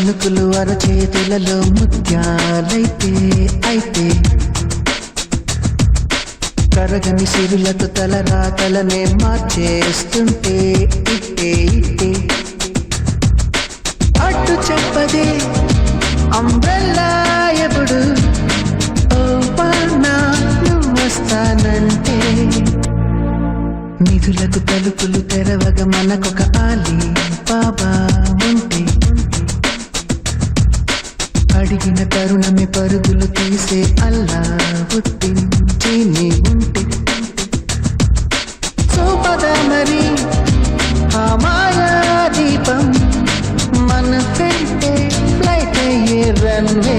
చినుకులు అరచేతులలో ముత్యాలైతే అయితే కరగని సిరులతో తలరాతలనే మార్చేస్తుంటే ఇట్టే ఇట్టే అడ్డు చెప్పదే అంబ్రెల్లా ఎప్పుడు ఓ పన్నా నువ్వు వస్తానంటే నిధులకు తలుపులు తెరవగ మనకొక ఆలి బాబా ఉంటే అడిగిన తరుణమే పరుగులు తీసే అల్లా గుర్తించి నీ ఉంటే చూపదా మరి ఆ మాయా దీపం మన పెట్టే ఫ్లైట్ అయ్యే రన్వే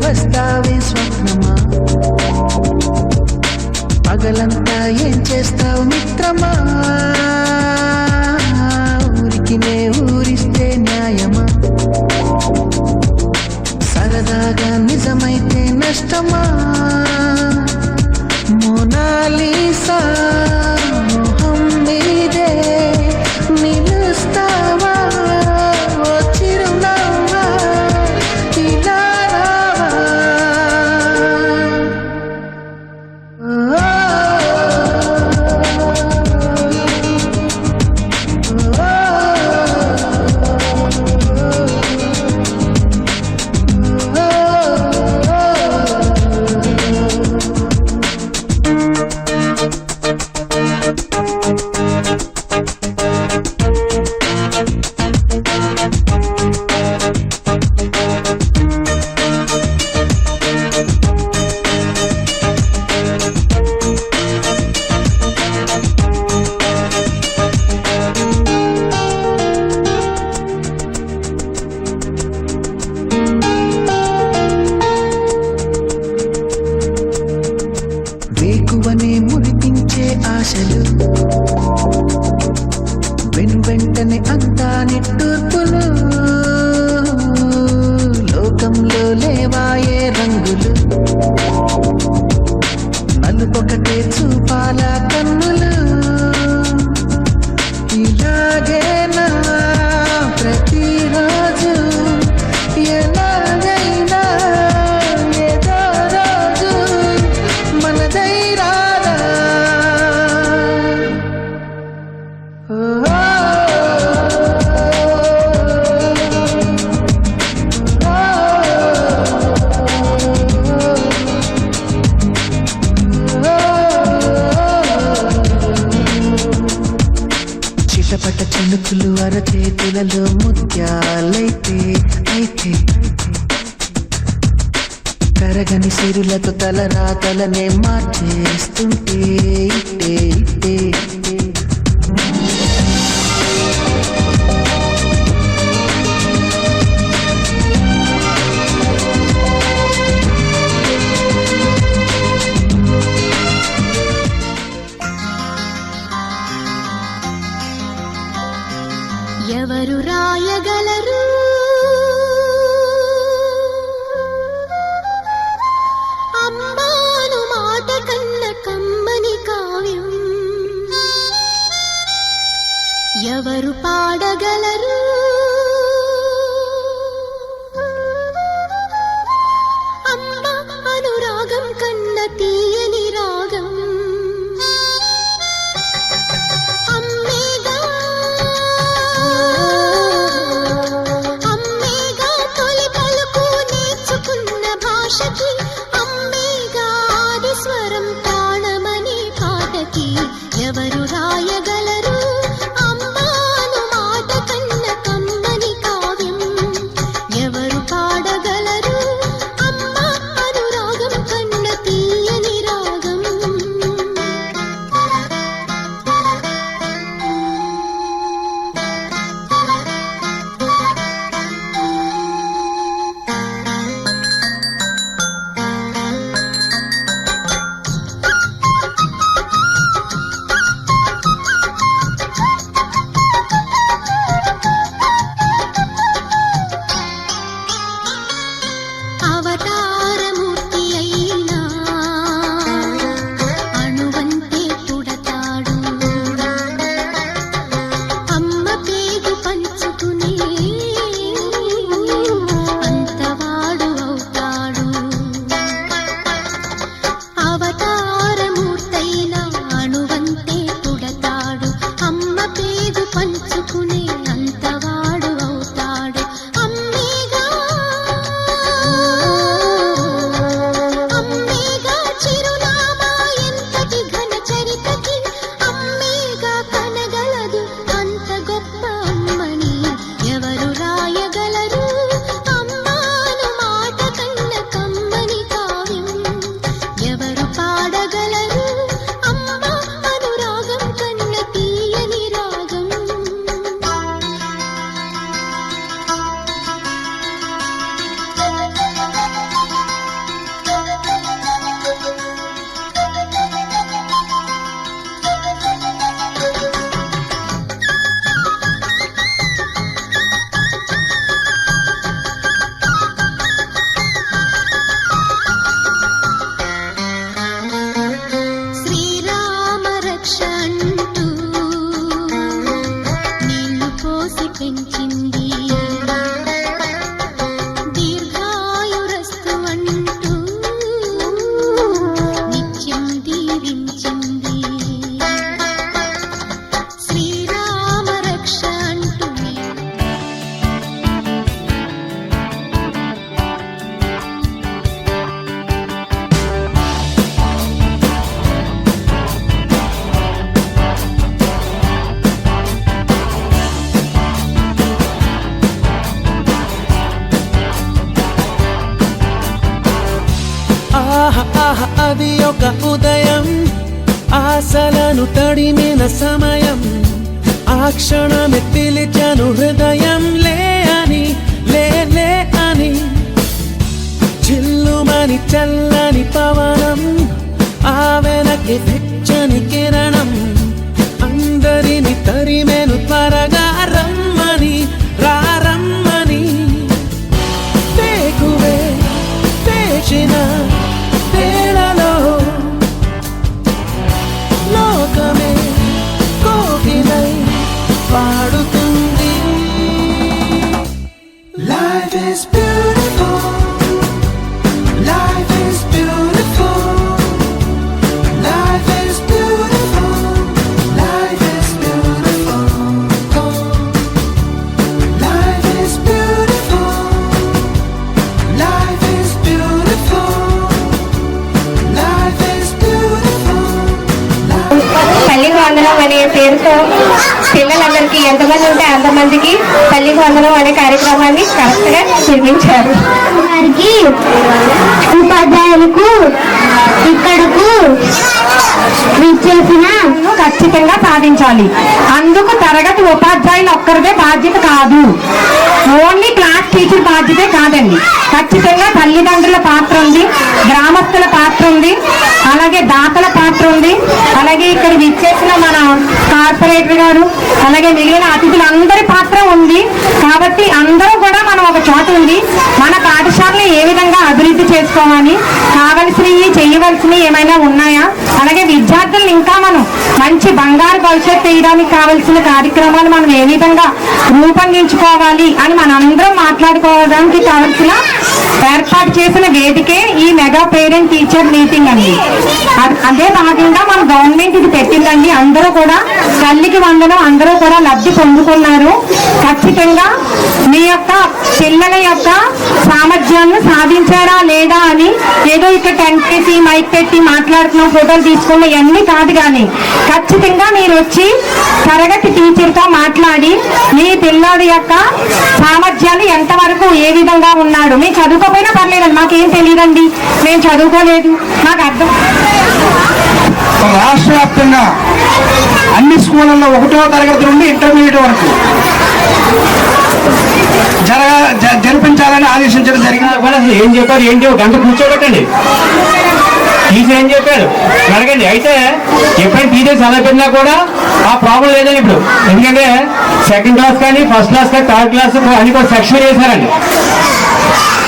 వస్తావే స్వప్నమా పగలంతా ఏం చేస్తావు మిత్రమా ఊరికినే ఊరిస్తే న్యాయమా సరదాగా నిజమైతే నష్టమా మోనాలీసా మొహం మీదే నిలుస్తావా ఓ చిరునవ్వా ఇలా వేకువనే మురిపించే ఆశలు వెంటనే అంతా నిట్టూర్పులు లోకంలో లేవాయే రంగులు నలుపొకటే చూపాల కన్నులు ఇలాగేనా ప్రతిరోజు ఎలాగైనా ఏదో రోజు మనదై రాదా చిటపట చినుకులు అరచేతులలో ముత్యాలైతే అయితే కరగని సిరులతో తలరాతలనే మార్చేస్తుంటే ఇట్టే ఇట్టే ఎవరు రాయగలరు అమ్మాను మాట కన్న కమ్మని కావ్యం ఎవరు పాడగలరు అమ్మ అనురాగం కన్న తీయని రాగం దీవించింది దీర్ఘాయురస్తు అంటూ నిత్యం దీవించింది శ్రీరామ రక్ష అంటూ ఆహ ఆహ అది ఒక ఉదయం ఆశలను తడిమిన సమయం ఆ క్షణమే పిలిచాను హృదయం లే అని లే లే అని చిల్లుమని చల్లని పవనం ఆ వెనక్కి వెచ్చని కిరణం అందరిని తరిమెను త్వరగా రమ్మని రారమ్మని వేకువే వేచిన వేళలో లోకమే కోకిలై పాడుతుంది Life is beautiful Life is beautiful Life is beautiful Life is beautiful Life is beautiful Life is beautiful Life is beautiful తల్లికి వందనం అనే పేరుతో పిల్లలందరికీ ఎంతమంది ఉంటే అంతమందికి తల్లికి వందనం అనే కార్యక్రమాన్ని కరెక్ట్ గా నిర్మించారు. వారికి ఉపాధ్యాయులకు ఇక్కడకు విచ్చేసిన ఖచ్చితంగా సాధించాలి. అందుకు తరగతి ఉపాధ్యాయులు ఒక్కరిదే బాధ్యత కాదు, ఓన్లీ క్లాస్ టీచర్ బాధ్యతే కాదండి. ఖచ్చితంగా తల్లిదండ్రుల పాత్ర ఉంది, గ్రామస్తుల పాత్ర ఉంది, అలాగే దాతల పాత్ర ఉంది, అలాగే ఇక్కడ విచ్చేసిన మన కార్పొరేటర్ గారు, అలాగే మిగిలిన అతిథులందరి పాత్ర ఉంది. కాబట్టి అందరూ కూడా మనం ఒక చోట ఉంది మన పాఠశాలని ఏ విధంగా అభివృద్ధి చేసుకోవాలి, కావలసినవి చేయవలసినవి ఏమైనా ఉన్నాయా, అలాగే విద్యార్థులను ఇంకా మనం మంచి బంగారు భవిష్యత్తు చేయడానికి కావలసిన కార్యక్రమాలు మనం ఏ విధంగా రూపొందించుకోవాలి అని మనందరం మాట్లాడుకోవడానికి కావలసిన ఏర్పాటు చేసిన వేదికే ఈ మెగా పేరెంట్ టీచర్ మీటింగ్ అండి. అదే భాగంగా మన గవర్నమెంట్ ఇది పెట్టిందండి. అందరూ కూడా తల్లికి వందనం అందరూ కూడా లబ్ధి పొందుకున్నారు. ఖచ్చితంగా మీ యొక్క పిల్లల యొక్క సామర్థ్యాన్ని సాధించారా లేదా అని ఏదో ఇక్కడ టెంట్ పెట్టి మైక్ పెట్టి మాట్లాడుతున్నాం, ఫోటోలు తీసుకున్నాం, ఇవన్నీ కాదు. కానీ ఖచ్చితంగా మీరు వచ్చి తరగతి టీచర్తో మాట్లాడి మీ పిల్లాడి యొక్క సామర్థ్యాలు ఎంతవరకు ఏ విధంగా ఉన్నాడు, మేము చదువుకోపోయినా పర్లేదండి, మాకేం తెలియదండి, మేము చదువుకోలేదు, మాకు అర్థం. రాష్ట్ర వ్యాప్తంగా అన్ని స్కూళ్ళల్లో 1వ తరగతి నుండి ఇంటర్మీడియట్ వరకు జరిపించాలని ఆదేశించడం జరిగింది. ఏం చెప్పారు ఏంటి ఒక గంట కూర్చోబెట్టండి, టీచర్ ఏం చెప్పాడు అడగండి. అయితే ఎప్పుడైనా టీచర్ సలహా పెట్టినా కూడా ఆ ప్రాబ్లం లేదండి ఇప్పుడు. ఎందుకంటే సెకండ్ క్లాస్ కానీ ఫస్ట్ క్లాస్ కానీ థర్డ్ క్లాస్ అని కూడా సెక్షన్ చేశారండి.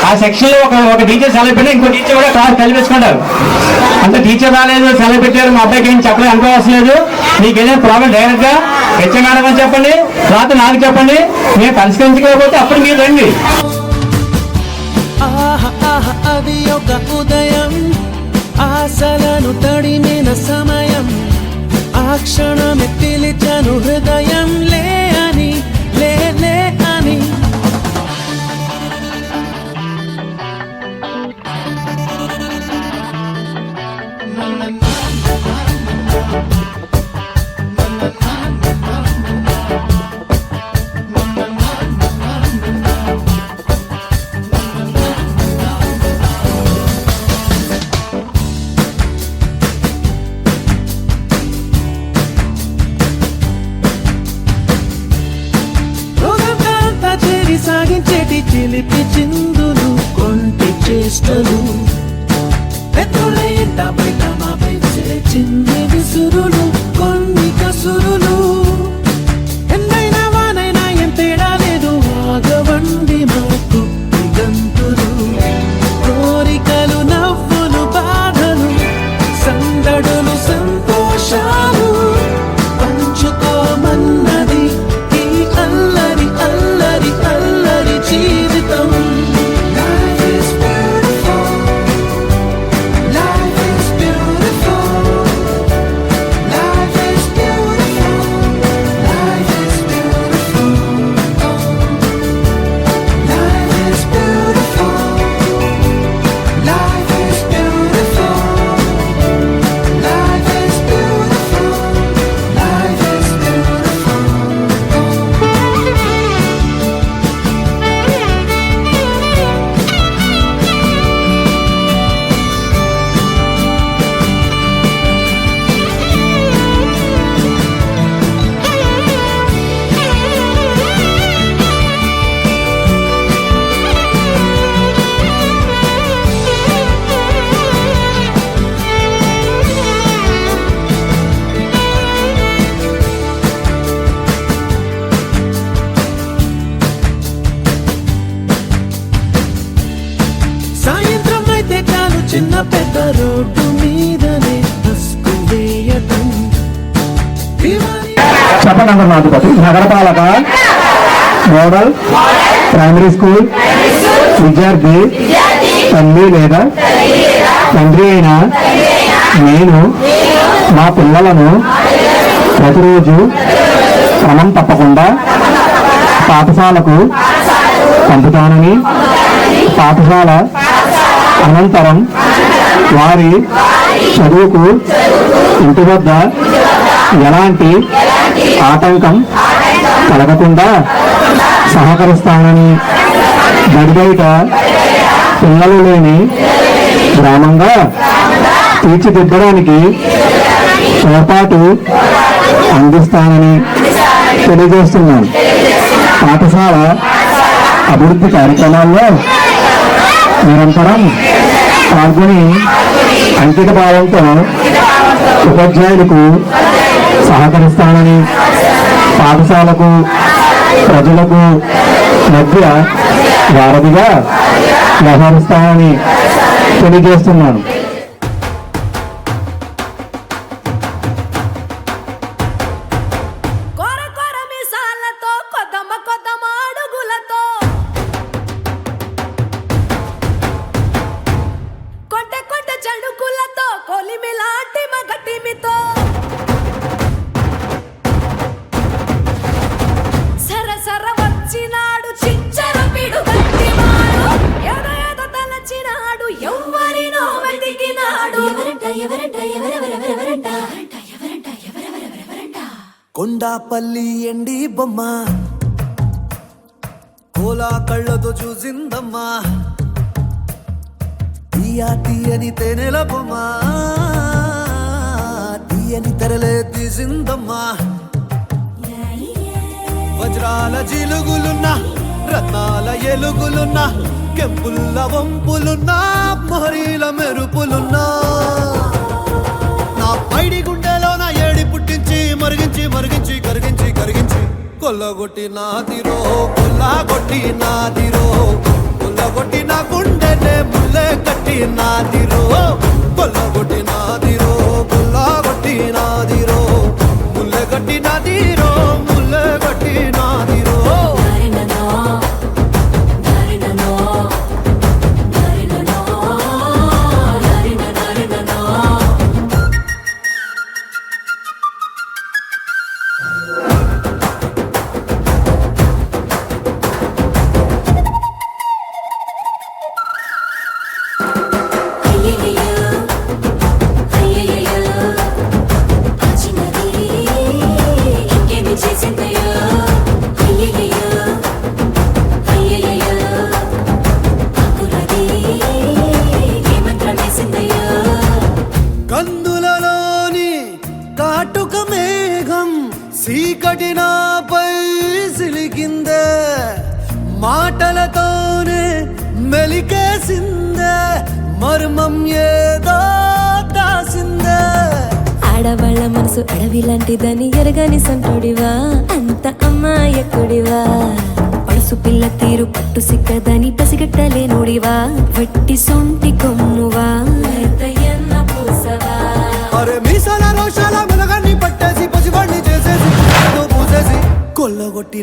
ఆ సెక్షన్ లో ఒక టీచర్ సెలవు పెట్టి ఇంకో టీచర్ కూడా క్లాస్ కలిపేసుకుంటారు. అంత టీచర్ రాలేదు, సెలవు పెట్టారు, మా అబ్బాయికి ఏం చెప్పలేదు, అనుకోవాల్సిన లేదు, మీకు ఏదైనా ప్రాబ్లం డైరెక్ట్ గా హెచ్ఎం మేడం అని చెప్పండి, రాత్రి నాకు చెప్పండి, మేము పరిష్కరించకపోతే అప్పుడు మీరు రండి. అది ఒక ఉదయం ఆశలను తడిమిన సమయం ఆ క్షణమే పిలిచాను హృదయం లే అని లే లే అని సాగించేటి చిలిపి చిందులు కొంటి చేష్టలు పెద్దలే ఎంత బయట మా పెంచే చిన్ని విసురులు కొన్ని కసురులు ఎంతైనా వానైనా ఏం తేడా లేదు ఆగవండి మాకు దిగంతులు కోరికలు నవ్వులు బాధలు సందడులు సంతోషాలు పంచుకోమన్నది ఈ అల్లరి అల్లరి నగరాధిపతి నగరపాలక మోడల్ ప్రైమరీ స్కూల్ విద్యార్థి తల్లి లేదా తండ్రి అయిన నేను మా పిల్లలను ప్రతిరోజు క్రమం తప్పకుండా పాఠశాలకు పంపుతానని, పాఠశాల అనంతరం వారి చదువుకు ఇంటి వద్ద ఎలాంటి ఆటంకం కలగకుండా సహకరిస్తానని, బడి బయట పిల్లలు లేని గ్రామంగా తీర్చిదిద్దడానికి తోడ్పాటు అందిస్తానని తెలియజేస్తున్నాను. పాఠశాల అభివృద్ధి కార్యక్రమాల్లో నిరంతరం పాల్గొని అంకిత భావంతో ఉపాధ్యాయులకు సహకరిస్తానని, పాఠశాలకు ప్రజలకు మధ్య వారధిగా వ్యవహరిస్తానని తెలియజేస్తున్నాను. కొర కొర మిసాలతో కొదమ కొదమ అడుగులతో కొట్టె కొట్టె చడుకులతో కొలిమిలాంటి మగటిమితో సర సర వచ్చినాడు చిచ్చర పిడు గట్టివాడు ఎద ఎద తలచినాడు ఎవ్వరినో వెతికినాడు ఎవరంట కొండాపల్లి ఎండి బొమ్మ కోలా కళ్ళతో చూసిందమ్మా, తీయా తీయని తేనెల బొమ్మ తీయని తెరలే తీసిందమ్మా. వజ్రాల జిలుగులున్నా రత్నాల ఎలుగులున్నా కెంపుల్ల వంపులున్నా మొహరీల మెరుపులున్నా నా పైడి గుండెలో నా ఏడి పుట్టించి మరిగించి మరిగించి కరిగించి కరిగించి కొల్లగొట్టి నాదిరో కొల్లగొట్టి నాదిరో కొల్లగొట్టి నా గుండెనే ముల్లె కట్టి నాదిరో కొల్లగొట్టి నాదిరో కొల్లగొట్టి నాదిరో ముల్లె కట్టి నాదిరో ముల్లె కట్టి నాదిరో. కందులలోని కాటుక మేఘం సీకటి నాపై సిలికిందే, మాటలతోనే మెలికేసిందే, మర్మం ఏదో దాసిందే. ఆడవాళ్ళ మనసు అడవి లాంటిదని ఎరగని సంటుడివా, అంత అమ్మాయకుడివా, పడుసు పిల్ల తీరు పట్టు సిక్కదని పసిగట్టలేనుడివా, వట్టి సొంటి కొమ్మువా, అరే మీసాల రోషాల మెలగాన్ని పట్టేసి పసివాడిని చేసేసి పూసేసి కొల్లగొట్టి